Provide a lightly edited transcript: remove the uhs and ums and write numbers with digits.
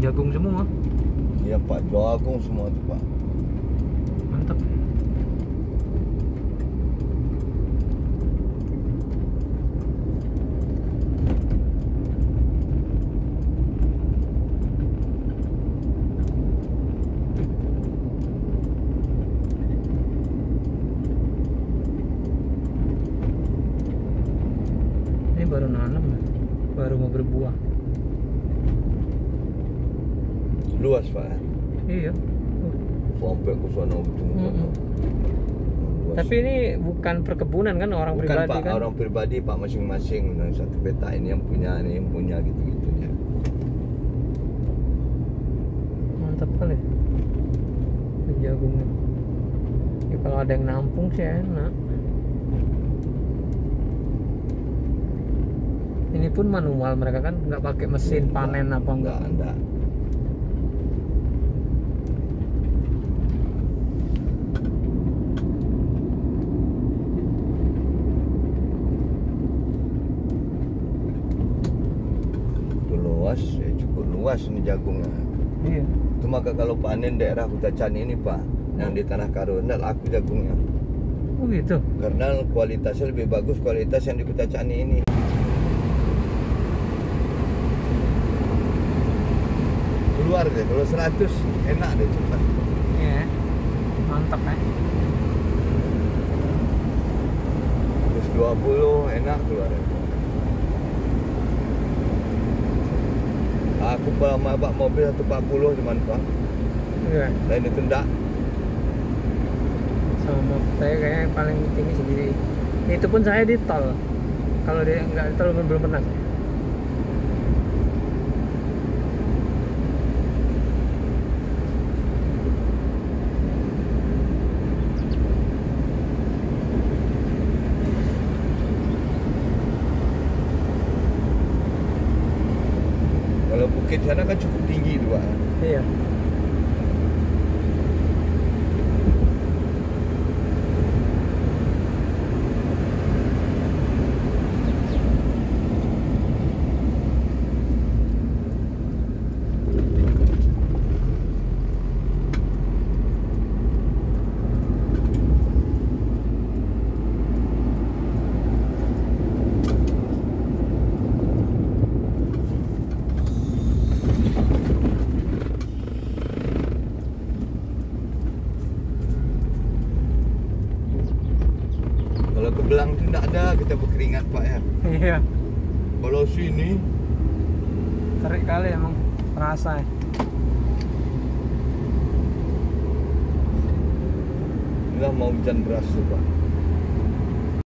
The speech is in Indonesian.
jagung semua. Iya Pak, jagung semua tuh Pak. Mantap. Ini baru nanam ya? Baru mau berbuah. Luas Pak. Iya. Sampai ke sana ujung sana. Luas. Tapi ini bukan perkebunan kan, orang Bukan pribadi Pak, kan? orang pribadi Pak, masing-masing. Nah, satu peta ini yang punya gitu-gitunya. Mantap kali jagungnya. Ya, kalau ada yang nampung sih enak. Ini pun manual mereka kan, nggak pakai mesin panen apa enggak? Enggak. Luas, ya cukup luas ini jagungnya. Iya. Itu maka kalau panen daerah Kutacani ini Pak, yang di Tanah Karo, enggak laku jagungnya. Oh gitu. Karena kualitasnya lebih bagus kualitas yang di Kutacani ini. Keluar deh, kalau 100 enak deh cepat. Iya. Mantap ya. Terus 20 enak keluar. Aku sama Pak mobil 140 cuman Pak. Iya. Lain itu enggak. Sama saya kayaknya yang paling tinggi segini. Itu pun saya di tol. Kalau dia nggak di tol belum pernah. Kalau bukit sana kan cukup tinggi tuh Pak. Iya. Kalau ke Belang itu enggak ada kita berkeringat Pak ya. Iya. Kalau sini Terik kali emang terasa ya. enggak mau hujan deras tuh Pak.